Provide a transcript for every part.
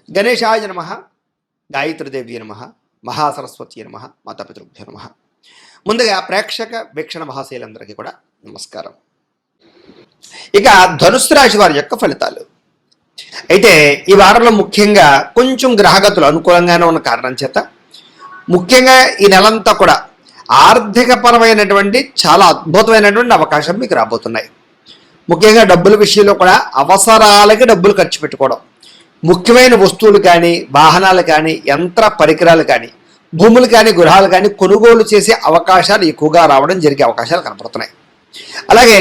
గణేశాయ నమః, గాయత్రీదేవి నమః, మహాసరస్వతి నమః, మాతాపితృభ్యో నమః. ముందుగా ప్రేక్షక వీక్షణ మహాశైలందరికీ కూడా నమస్కారం. ఇక ధనుస్సు రాశి వారి యొక్క ఫలితాలు. అయితే ఈ వారంలో ముఖ్యంగా కొంచెం గ్రహగతులు అనుకూలంగానే ఉన్న కారణం చేత ముఖ్యంగా ఈ నెలంతా కూడా ఆర్థిక పరమైనటువంటి చాలా అద్భుతమైనటువంటి అవకాశం మీకు రాబోతున్నాయి. ముఖ్యంగా డబ్బుల విషయంలో కూడా అవసరాలకి డబ్బులు ఖర్చు పెట్టుకోవడం, ముఖ్యమైన వస్తువులు కానీ, వాహనాలు కానీ, యంత్ర పరికరాలు కానీ, భూములు కానీ, గృహాలు కానీ కొనుగోలు చేసే అవకాశాలు ఎక్కువగా రావడం జరిగే అవకాశాలు కనపడుతున్నాయి. అలాగే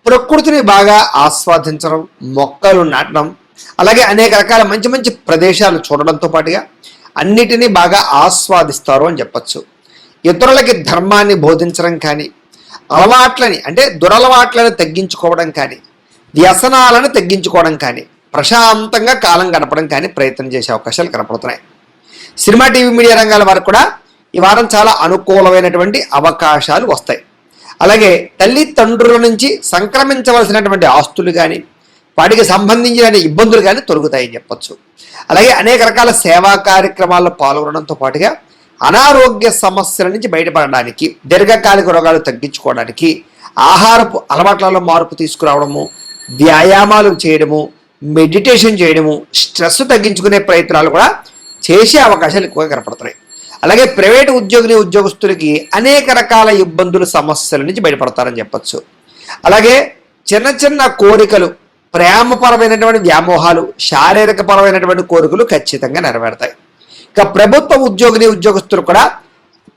ప్రకృతిని బాగా ఆస్వాదించడం, మొక్కలు నాటడం, అలాగే అనేక రకాల మంచి మంచి ప్రదేశాలు చూడడంతో పాటుగా అన్నిటినీ బాగా ఆస్వాదిస్తారు అని చెప్పచ్చు. ఇతరులకి ధర్మాన్ని బోధించడం కానీ, అలవాట్లని అంటే దురలవాట్లను తగ్గించుకోవడం కానీ, వ్యసనాలను తగ్గించుకోవడం కానీ, ప్రశాంతంగా కాలం గడపడం కానీ ప్రయత్నం చేసే అవకాశాలు కనపడుతున్నాయి. సినిమా, టీవీ, మీడియా రంగాల వారికి కూడా ఈ వారం చాలా అనుకూలమైనటువంటి అవకాశాలు వస్తాయి. అలాగే తల్లిదండ్రుల నుంచి సంక్రమించవలసినటువంటి ఆస్తులు కానీ, వాటికి సంబంధించిన ఇబ్బందులు కానీ తొలగుతాయని చెప్పచ్చు. అలాగే అనేక రకాల సేవా కార్యక్రమాల్లో పాల్గొనడంతో పాటుగా అనారోగ్య సమస్యల నుంచి బయటపడడానికి, దీర్ఘకాలిక రోగాలు తగ్గించుకోవడానికి, ఆహారపు అలవాట్లలో మార్పు తీసుకురావడము, వ్యాయామాలు చేయడము, మెడిటేషన్ చేయడము, స్ట్రెస్ తగ్గించుకునే ప్రయత్నాలు కూడా చేసే అవకాశాలు ఎక్కువగా కనపడుతున్నాయి. అలాగే ప్రైవేటు ఉద్యోగస్తులకి అనేక రకాల ఇబ్బందులు, సమస్యల నుంచి బయటపడతారని చెప్పచ్చు. అలాగే చిన్న చిన్న కోరికలు, ప్రేమపరమైనటువంటి వ్యామోహాలు, శారీరక పరమైనటువంటి కోరికలు ఖచ్చితంగా నెరవేరుతాయి. ఇక ప్రభుత్వ ఉద్యోగస్తులు కూడా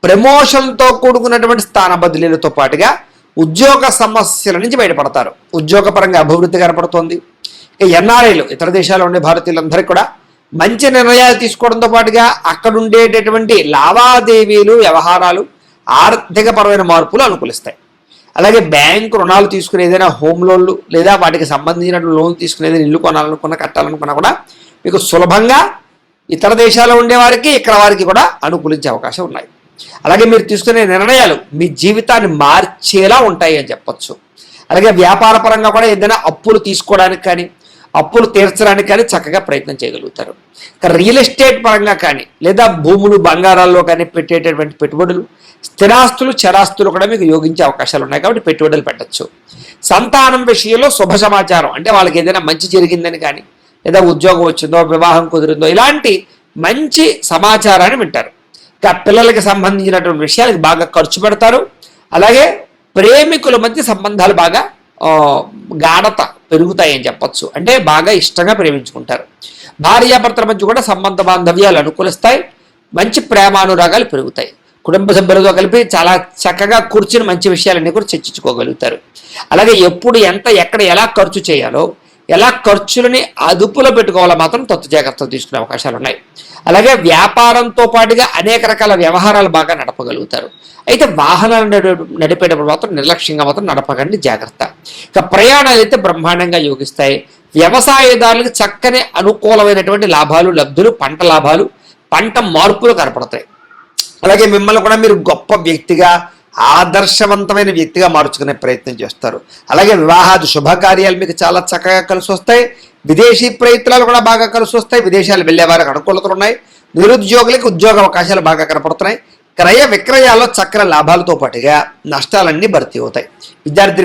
ప్రమోషన్తో కూడుకున్నటువంటి స్థాన బదిలీలతో పాటుగా ఉద్యోగ సమస్యల నుంచి బయటపడతారు. ఉద్యోగపరంగా అభివృద్ధి కనపడుతోంది. ఇక ఎన్ఆర్ఐలు, ఇతర దేశాల్లో ఉండే భారతీయులందరికీ కూడా మంచి నిర్ణయాలు తీసుకోవడంతో పాటుగా అక్కడ ఉండేటటువంటి లావాదేవీలు, వ్యవహారాలు, ఆర్థికపరమైన మార్పులు అనుకూలిస్తాయి. అలాగే బ్యాంకు రుణాలు తీసుకుని ఏదైనా హోమ్ లోన్లు లేదా వాటికి సంబంధించిన లోన్లు తీసుకుని ఏదైనా ఇల్లు కొనాలనుకున్నా, కట్టాలనుకున్నా కూడా మీకు సులభంగా ఇతర దేశాల్లో ఉండేవారికి ఇక్కడ వారికి కూడా అనుకూలించే అవకాశం ఉన్నాయి. అలాగే మీరు తీసుకునే నిర్ణయాలు మీ జీవితాన్ని మార్చేలా ఉంటాయి అని చెప్పచ్చు. అలాగే వ్యాపార పరంగా కూడా ఏదైనా అప్పులు తీసుకోవడానికి కానీ, అప్పులు తీర్చడానికి కానీ చక్కగా ప్రయత్నం చేయగలుగుతారు. రియల్ ఎస్టేట్ పరంగా కానీ, లేదా భూములు, బంగారాల్లో కానీ పెట్టేటటువంటి పెట్టుబడులు, స్థిరాస్తులు, చరాస్తులు కూడా మీకు యోగించే అవకాశాలు ఉన్నాయి. కాబట్టి పెట్టుబడులు పెట్టచ్చు. సంతానం విషయంలో శుభ సమాచారం అంటే వాళ్ళకి ఏదైనా మంచి జరిగిందని కానీ, లేదా ఉద్యోగం వచ్చిందో, వివాహం కుదిరిందో, ఇలాంటి మంచి సమాచారాన్ని వింటారు. ఇంకా పిల్లలకి సంబంధించినటువంటి విషయాలకి బాగా ఖర్చు పెడతారు. అలాగే ప్రేమికుల మధ్య సంబంధాలు బాగా గాఢత పెరుగుతాయని చెప్పచ్చు. అంటే బాగా ఇష్టంగా ప్రేమించుకుంటారు. భార్యాభర్తల మధ్య కూడా సంబంధ బాంధవ్యాలు అనుకూలిస్తాయి. మంచి ప్రేమానురాగాలు పెరుగుతాయి. కుటుంబ సభ్యులతో కలిపి చాలా చక్కగా కూర్చుని మంచి విషయాలన్నీ కూడా చర్చించుకోగలుగుతారు. అలాగే ఎప్పుడు ఎంత, ఎక్కడ, ఎలా ఖర్చు చేయాలో, ఎలా ఖర్చులని అదుపులో పెట్టుకోవాలో మాత్రం తత్వ జాగ్రత్తలు తీసుకునే అవకాశాలు ఉన్నాయి. అలాగే వ్యాపారంతో పాటుగా అనేక రకాల వ్యవహారాలు బాగా నడపగలుగుతారు. అయితే వాహనాలు నడిపేటప్పుడు మాత్రం నిర్లక్ష్యంగా మాత్రం నడపకండి, జాగ్రత్త. ఇక ప్రయాణాలు అయితే బ్రహ్మాండంగా యోగిస్తాయి. వ్యవసాయదారులకు చక్కని అనుకూలమైనటువంటి లాభాలు, లబ్ధులు, పంట లాభాలు, పంట మార్పులు కనపడతాయి. అలాగే మిమ్మల్ని కూడా మీరు గొప్ప వ్యక్తిగా, ఆదర్శవంతమైన వ్యక్తిగా మార్చుకునే ప్రయత్నం చేస్తారు. అలాగే వివాహాది శుభకార్యాలు మీకు చాలా చక్కగా కలిసి వస్తాయి. విదేశీ ప్రయత్నాలు కూడా బాగా కలిసి వస్తాయి. విదేశాలు వెళ్ళే వారికి అనుకూలతలు ఉన్నాయి. నిరుద్యోగులకు ఉద్యోగ అవకాశాలు బాగా కనపడుతున్నాయి. క్రయ విక్రయాల్లో చక్ర లాభాలతో పాటుగా నష్టాలన్నీ భర్తీ అవుతాయి.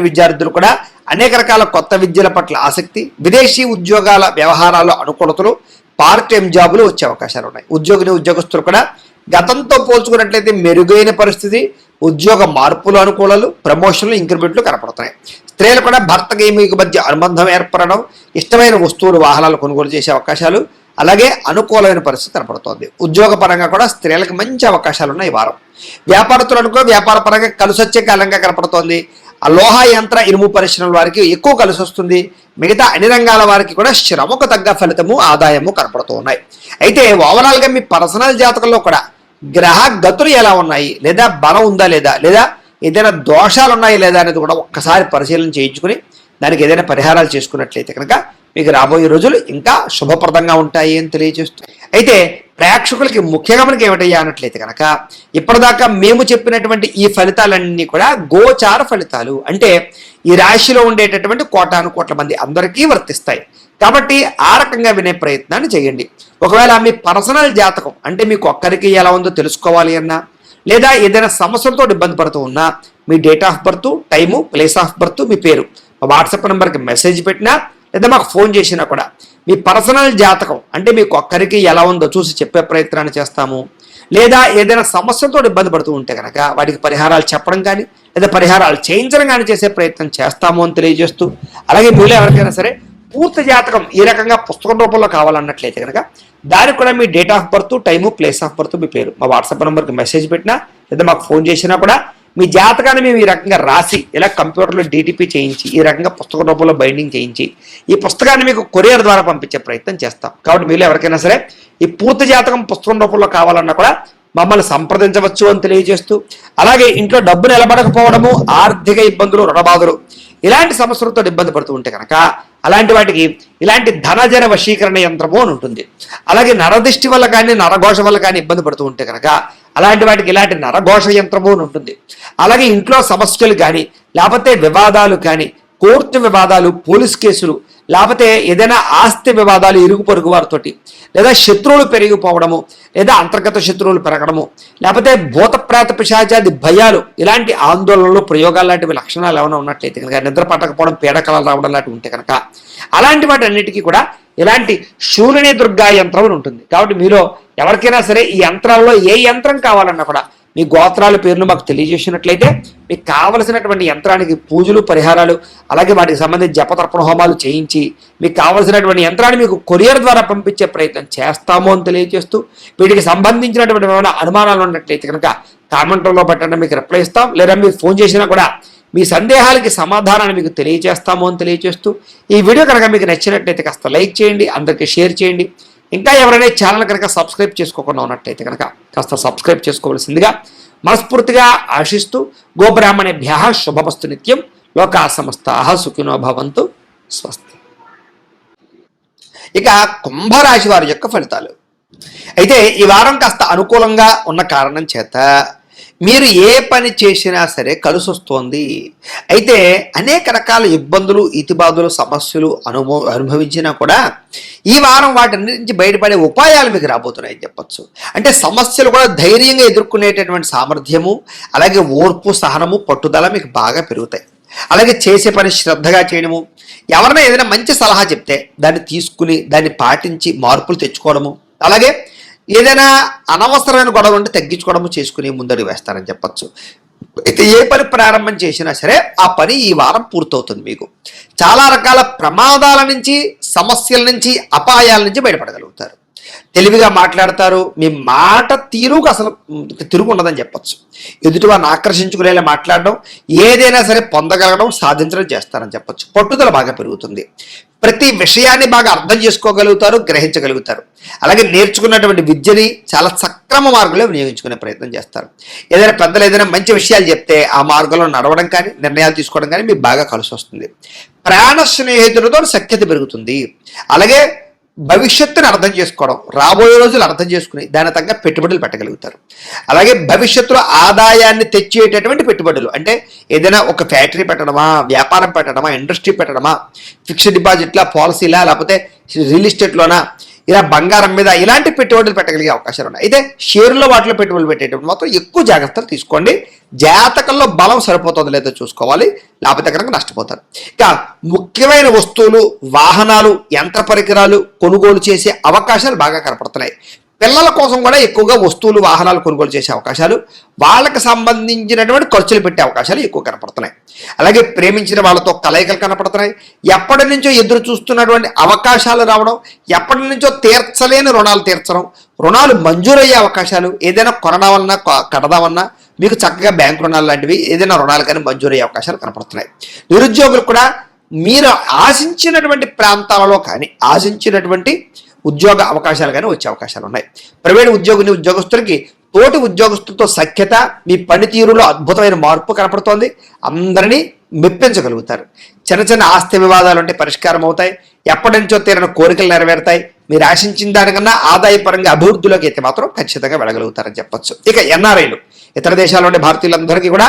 విద్యార్థులు కూడా అనేక రకాల కొత్త విద్యల పట్ల ఆసక్తి, విదేశీ ఉద్యోగాల వ్యవహారాల్లో అనుకూలతలు, పార్ట్ టైం జాబులు వచ్చే అవకాశాలు ఉన్నాయి. ఉద్యోగస్తులు కూడా గతంతో పోల్చుకున్నట్లయితే మెరుగైన పరిస్థితి, ఉద్యోగ మార్పులు, అనుకూలాలు, ప్రమోషన్లు, ఇంక్రిమెంట్లు కనపడుతున్నాయి. స్త్రీలు కూడా భర్తకి మీకు మధ్య అనుబంధం ఏర్పడడం, ఇష్టమైన వస్తువులు, వాహనాలు కొనుగోలు చేసే అవకాశాలు, అలాగే అనుకూలమైన పరిస్థితి కనపడుతోంది. ఉద్యోగ పరంగా కూడా స్త్రీలకు మంచి అవకాశాలు ఉన్నాయి ఈ వారం. వ్యాపారస్తులకు వ్యాపార పరంగా కలిసి వచ్చే కాలంగా కనపడుతోంది. ఆ లోహ, యంత్ర, ఇనుము పరిశ్రమల వారికి ఎక్కువ కలిసి వస్తుంది. మిగతా అన్ని రంగాల వారికి కూడా శ్రమకు తగ్గ ఫలితము, ఆదాయము కనపడుతూ ఉన్నాయి. అయితే ఓవరాల్గా మీ పర్సనల్ జాతకంలో కూడా గ్రహ గతులు ఎలా ఉన్నాయి, లేదా బలం ఉందా లేదా, లేదా ఏదైనా దోషాలు ఉన్నాయి లేదా అనేది కూడా ఒక్కసారి పరిశీలన చేయించుకుని దానికి ఏదైనా పరిహారాలు చేసుకున్నట్లయితే కనుక మీకు రాబోయే రోజులు ఇంకా శుభప్రదంగా ఉంటాయి అని తెలియజేస్తుంది. అయితే ప్రేక్షకులకి ముఖ్యంగా మనకి ఏమిటయ్యా అన్నట్లయితే కనుక ఇప్పటిదాకా మేము చెప్పినటువంటి ఈ ఫలితాలన్నీ కూడా గోచార ఫలితాలు. అంటే ఈ రాశిలో ఉండేటటువంటి కోటాను కోట్ల మంది అందరికీ వర్తిస్తాయి. కాబట్టి ఆ రకంగా వినే ప్రయత్నాన్ని చేయండి. ఒకవేళ మీ పర్సనల్ జాతకం అంటే మీకు ఒక్కరికి ఎలా ఉందో తెలుసుకోవాలి అన్నా, లేదా ఏదైనా సమస్యలతో ఇబ్బంది పడుతూ ఉన్నా మీ date of birth, time, place of birth, మీ పేరు మా వాట్సాప్ నెంబర్కి మెసేజ్ పెట్టినా లేదా మాకు ఫోన్ చేసినా కూడా మీ పర్సనల్ జాతకం అంటే మీకు ఒక్కరికి ఎలా ఉందో చూసి చెప్పే ప్రయత్నాన్ని చేస్తాము. లేదా ఏదైనా సమస్యలతో ఇబ్బంది పడుతూ ఉంటే కనుక వాటికి పరిహారాలు చెప్పడం కానీ లేదా పరిహారాలు చేయించడం కానీ చేసే ప్రయత్నం చేస్తాము అని తెలియజేస్తూ, అలాగే మీలో ఎవరికైనా సరే పూర్తి జాతకం ఈ రకంగా పుస్తకం రూపంలో కావాలన్నట్లయితే కనుక దానికి కూడా మీ date of birth, time, place of birth, మీ పేరు మా వాట్సాప్ నెంబర్కి మెసేజ్ పెట్టినా లేదా మాకు ఫోన్ చేసినా కూడా మీ జాతకాన్ని మేము ఈ రకంగా రాసి ఇలా కంప్యూటర్లో DTP చేయించి ఈ రకంగా పుస్తక రూపంలో బైండింగ్ చేయించి ఈ పుస్తకాన్ని మీకు కొరియర్ ద్వారా పంపించే ప్రయత్నం చేస్తాం. కాబట్టి మీరు ఎవరికైనా సరే ఈ పూర్తి జాతకం పుస్తకం రూపంలో కావాలన్నా కూడా మమ్మల్ని సంప్రదించవచ్చు అని తెలియజేస్తూ, అలాగే ఇంట్లో డబ్బు నిలబడకపోవడము, ఆర్థిక ఇబ్బందులు, రుణబాధలు ఇలాంటి సమస్యలతో ఇబ్బంది పడుతూ ఉంటే కనుక అలాంటి వాటికి ఇలాంటి ధనజన వశీకరణ యంత్రము అని ఉంటుంది. అలాగే నరదిష్టి వల్ల కానీ నరఘోష వల్ల కానీ ఇబ్బంది పడుతూ ఉంటే కనుక అలాంటి వాటికి ఇలాంటి నరఘోష యంత్రము అని ఉంటుంది. అలాగే ఇంట్లో సమస్యలు కానీ లేకపోతే వివాదాలు కానీ, కోర్టు వివాదాలు, పోలీస్ కేసులు, లేకపోతే ఏదైనా ఆస్తి వివాదాలు ఇరుగు పొరుగు వారితోటి, లేదా శత్రువులు పెరిగిపోవడము, లేదా అంతర్గత శత్రువులు పెరగడము, లేకపోతే భూత ప్రేత పిశాచాది భయాలు, ఇలాంటి ఆందోళనలు, ప్రయోగాలు లాంటివి లక్షణాలు ఏమైనా ఉన్నట్లయితే కనుక, నిద్ర పట్టకపోవడం, పీడకలలు రావడం లాంటివి ఉంటే కనుక అలాంటి వాటి అన్నిటికీ కూడా ఇలాంటి శూలిని దుర్గా యంత్రం అని ఉంటుంది. కాబట్టి మీరు ఎవరికైనా సరే ఈ యంత్రాల్లో ఏ యంత్రం కావాలన్నా కూడా మీ గోత్రాల పేర్లు మాకు తెలియజేసినట్లయితే మీకు కావలసినటువంటి యంత్రానికి పూజలు, పరిహారాలు, అలాగే వాటికి సంబంధించి జపతర్పణ హోమాలు చేయించి మీకు కావలసినటువంటి యంత్రాన్ని మీకు కొరియర్ ద్వారా పంపించే ప్రయత్నం చేస్తాము అని తెలియజేస్తూ, వీటికి సంబంధించినటువంటి ఏమైనా అనుమానాలు ఉన్నట్లయితే కనుక కామెంట్లో పెట్టండి, మీకు రిప్లై ఇస్తాం. లేదా మీరు ఫోన్ చేసినా కూడా మీ సందేహాలకి సమాధానాన్ని మీకు తెలియజేస్తాము అని తెలియజేస్తూ, ఈ వీడియో కనుక మీకు నచ్చినట్లయితే కాస్త లైక్ చేయండి, అందరికీ షేర్ చేయండి. ఇంకా ఎవరైనా ఛానల్ కనుక సబ్స్క్రైబ్ చేసుకోకుండా ఉన్నట్లయితే కనుక కాస్త సబ్స్క్రైబ్ చేసుకోవాల్సిందిగా మనస్ఫూర్తిగా ఆశిస్తూ, గోబ్రాహ్మణేభ్యః శుభమస్తు నిత్యం, లోకా సమస్తాః సుఖినో భవంతు, స్వస్తి. ఇక కుంభరాశి వారి యొక్క ఫలితాలు. అయితే ఈ వారం కాస్త అనుకూలంగా ఉన్న కారణం చేత మీరు ఏ పని చేసినా సరే కలిసి వస్తోంది. అయితే అనేక రకాల ఇబ్బందులు, ఇతిబాధలు, సమస్యలు అనుభవించినా కూడా ఈ వారం వాటి నుంచి బయటపడే ఉపాయాలు మీకు రాబోతున్నాయని చెప్పచ్చు. అంటే సమస్యలు కూడా ధైర్యంగా ఎదుర్కొనేటటువంటి సామర్థ్యము, అలాగే ఓర్పు, సహనము, పట్టుదల మీకు బాగా పెరుగుతాయి. అలాగే చేసే పని శ్రద్ధగా చేయడము, ఎవరైనా ఏదైనా మంచి సలహా చెప్తే దాన్ని తీసుకుని దాన్ని పాటించి మార్పులు తెచ్చుకోవడము, అలాగే ఏదైనా అనవసరమైన గొడవ ఉంటే తగ్గించుకోవడము చేసుకుని ముందడుగు వేస్తారని చెప్పచ్చు. అయితే ఏ పని ప్రారంభం చేసినా సరే ఆ పని ఈ వారం పూర్తవుతుంది. మీకు చాలా రకాల ప్రమాదాల నుంచి, సమస్యల నుంచి, అపాయాల నుంచి బయటపడగలుగుతారు. తెలివిగా మాట్లాడతారు. మీ మాట తీరుకు అసలు తిరుగు ఉండదని చెప్పచ్చు. ఎదుటివారిని ఆకర్షించుకునేలా మాట్లాడడం, ఏదైనా సరే పొందగలగడం, సాధించడం చేస్తారని చెప్పచ్చు. పట్టుదల బాగా పెరుగుతుంది. ప్రతి విషయాన్ని బాగా అర్థం చేసుకోగలుగుతారు, గ్రహించగలుగుతారు. అలాగే నేర్చుకున్నటువంటి విద్యని చాలా సక్రమ మార్గంలో వినియోగించుకునే ప్రయత్నం చేస్తారు. ఏదైనా పెద్దలు ఏదైనా మంచి విషయాలు చెప్తే ఆ మార్గంలో నడవడం కానీ, నిర్ణయాలు తీసుకోవడం కానీ మీకు బాగా కలిసి వస్తుంది. ప్రాణ స్నేహితులతో సఖ్యత పెరుగుతుంది. అలాగే భవిష్యత్తుని అర్థం చేసుకోవడం, రాబోయే రోజులు అర్థం చేసుకుని దాని తగ్గ పెట్టుబడులు పెట్టగలుగుతారు. అలాగే భవిష్యత్తులో ఆదాయాన్ని తెచ్చేటటువంటి పెట్టుబడులు, అంటే ఏదైనా ఒక ఫ్యాక్టరీ పెట్టడమా, వ్యాపారం పెట్టడమా, ఇండస్ట్రీ పెట్టడమా, ఫిక్స్డ్ డిపాజిట్లా, పాలసీలా, లేకపోతే రియల్ ఎస్టేట్లోనా, ఇలా బంగారం మీద ఇలాంటి పెట్టుబడులు పెట్టగలిగే అవకాశాలు ఉన్నాయి. అయితే షేర్లో వాటిలో పెట్టుబడులు పెట్టేటప్పుడు మాత్రం ఎక్కువ జాగ్రత్తలు తీసుకోండి. జాతకంలో బలం సరిపోతుందో లేదో చూసుకోవాలి, లేకపోతే కనుక నష్టపోతారు. ఇక ముఖ్యమైన వస్తువులు, వాహనాలు, యంత్ర పరికరాలు కొనుగోలు చేసే అవకాశాలు బాగా కనపడుతున్నాయి. పిల్లల కోసం కూడా ఎక్కువగా వస్తువులు, వాహనాలు కొనుగోలు చేసే అవకాశాలు, వాళ్ళకి సంబంధించినటువంటి ఖర్చులు పెట్టే అవకాశాలు ఎక్కువ కనపడుతున్నాయి. అలాగే ప్రేమించిన వాళ్ళతో కలయికలు కనపడుతున్నాయి. ఎప్పటి నుంచో ఎదురు చూస్తున్నటువంటి అవకాశాలు రావడం, ఎప్పటి నుంచో తీర్చలేని రుణాలు తీర్చడం, రుణాలు మంజూరయ్యే అవకాశాలు, ఏదైనా కొనడామన్నా కడదామన్నా మీకు చక్కగా బ్యాంకు రుణాలు లాంటివి ఏదైనా రుణాలు కానీ మంజూరయ్యే అవకాశాలు కనపడుతున్నాయి. నిరుద్యోగులు కూడా మీరు ఆశించినటువంటి ప్రాంతాలలో కానీ, ఆశించినటువంటి ఉద్యోగ అవకాశాలు కానీ వచ్చే అవకాశాలు ఉన్నాయి. ప్రైవేటు ఉద్యోగస్తులకి తోటి ఉద్యోగస్తులతో సఖ్యత, మీ పనితీరులో అద్భుతమైన మార్పు కనపడుతోంది. అందరినీ మెప్పించగలుగుతారు. చిన్న చిన్న ఆస్తి వివాదాలు అంటే పరిష్కారం అవుతాయి. ఎప్పటి నుంచో తీరిన కోరికలు నెరవేరుతాయి. మీరు ఆశించిన దానికన్నా ఆదాయపరంగా అభివృద్ధిలోకి అయితే మాత్రం ఖచ్చితంగా వెళ్ళగలుగుతారని చెప్పచ్చు. ఇక ఎన్ఆర్ఐలు, ఇతర దేశాల్లోని భారతీయులందరికీ కూడా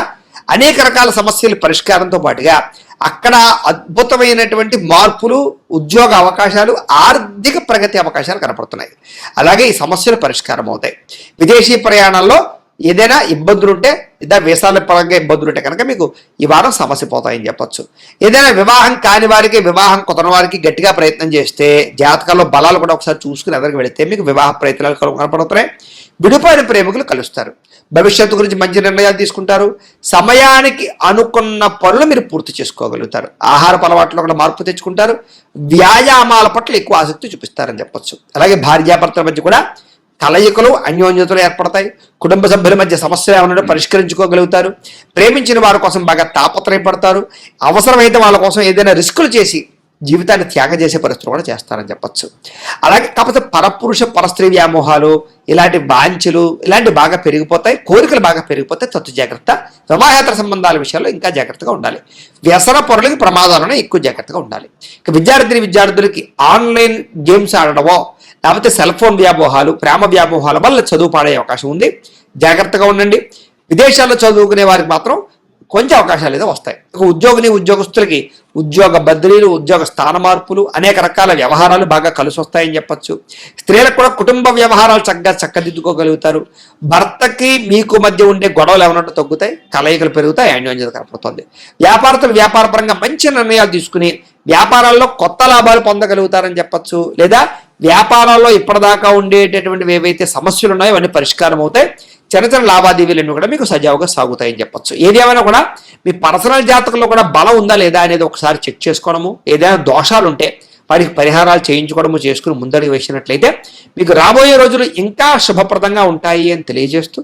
అనేక రకాల సమస్యల పరిష్కారంతో పాటుగా అక్కడ అద్భుతమైనటువంటి మార్పులు, ఉద్యోగ అవకాశాలు, ఆర్థిక ప్రగతి అవకాశాలు కనపడుతున్నాయి. అలాగే ఈ సమస్యలు పరిష్కారం అవుతాయి. విదేశీ ప్రయాణాల్లో ఏదైనా ఇబ్బందులు ఉంటే, లేదా వీసాల పరంగా ఇబ్బందులు ఉంటే కనుక మీకు ఈ వారం సమస్య పోతాయని చెప్పొచ్చు. ఏదైనా వివాహం కాని వారికి, వివాహం కుదరని వారికి గట్టిగా ప్రయత్నం చేస్తే, జాతకాల్లో బలాలు కూడా ఒకసారి చూసుకుని ఎదరికి వెళితే మీకు వివాహ ప్రయత్నాలు కనపడుతున్నాయి. విడిపోయిన ప్రేమికులు కలుస్తారు. భవిష్యత్తు గురించి మంచి నిర్ణయాలు తీసుకుంటారు. సమయానికి అనుకున్న పనులు మీరు పూర్తి చేసుకోగలుగుతారు. ఆహారపు అలవాట్లో కూడా మార్పు తెచ్చుకుంటారు. వ్యాయామాల పట్ల ఎక్కువ ఆసక్తి చూపిస్తారని చెప్పొచ్చు. అలాగే భార్యాభర్తల మధ్య కూడా కలయికలు, అన్యోన్యతలు ఏర్పడతాయి. కుటుంబ సభ్యుల మధ్య సమస్యలు ఏమన్నా పరిష్కరించుకోగలుగుతారు. ప్రేమించిన వారి కోసం బాగా తాపత్రయపడతారు. అవసరమైతే వాళ్ళ కోసం ఏదైనా రిస్కులు చేసి జీవితాన్ని త్యాగం చేసే పరిస్థితులు కూడా చేస్తారని చెప్పచ్చు. అలాగే కాకపోతే పరపురుష పరస్త్రీ వ్యామోహాలు, ఇలాంటి వాంఛలు ఇలాంటివి బాగా పెరిగిపోతాయి. కోరికలు బాగా పెరిగిపోతాయి. తత్తు జాగ్రత్త. వివాహేతర సంబంధాల విషయాల్లో ఇంకా జాగ్రత్తగా ఉండాలి. వ్యసన పొరలకి ప్రమాదాలను ఎక్కువ జాగ్రత్తగా ఉండాలి. ఇక విద్యార్థులకి ఆన్లైన్ గేమ్స్ ఆడడమో, లేకపోతే సెల్ ఫోన్ వ్యామోహాలు, ప్రేమ వ్యామోహాల వల్ల చదువు పాడే అవకాశం ఉంది. జాగ్రత్తగా ఉండండి. విదేశాల్లో చదువుకునే వారికి మాత్రం కొంచెం అవకాశాలు ఏదో వస్తాయి. ఉద్యోగస్తులకి ఉద్యోగ బదిలీలు, ఉద్యోగ స్థాన మార్పులు, అనేక రకాల వ్యవహారాలు బాగా కలిసి వస్తాయని చెప్పచ్చు. స్త్రీలకు కూడా కుటుంబ వ్యవహారాలు చక్కదిద్దుకోగలుగుతారు. భర్తకి మీకు మధ్య ఉండే గొడవలు ఏమన్నట్టు తగ్గుతాయి. కలయికలు పెరుగుతాయి. అన్యోన్యత కనపడుతుంది. వ్యాపారస్తులు వ్యాపారపరంగా మంచి నిర్ణయాలు తీసుకుని వ్యాపారాల్లో కొత్త లాభాలు పొందగలుగుతారని చెప్పచ్చు. లేదా వ్యాపారాల్లో ఇప్పటిదాకా ఉండేటటువంటివి ఏవైతే సమస్యలు ఉన్నాయో అవన్నీ పరిష్కారం అవుతాయి. చిన్న లావాదేవీలన్నీ కూడా మీకు సజావుగా సాగుతాయని చెప్పచ్చు. ఏదేమైనా కూడా మీ పర్సనల్ జాతకంలో కూడా బలం ఉందా లేదా అనేది ఒకసారి చెక్ చేసుకోవడము, ఏదైనా దోషాలు ఉంటే వాటికి పరిహారాలు చేయించుకోవడము చేసుకుని ముందడుగు వేసినట్లయితే మీకు రాబోయే రోజులు ఇంకా శుభప్రదంగా ఉంటాయి అని తెలియజేస్తూ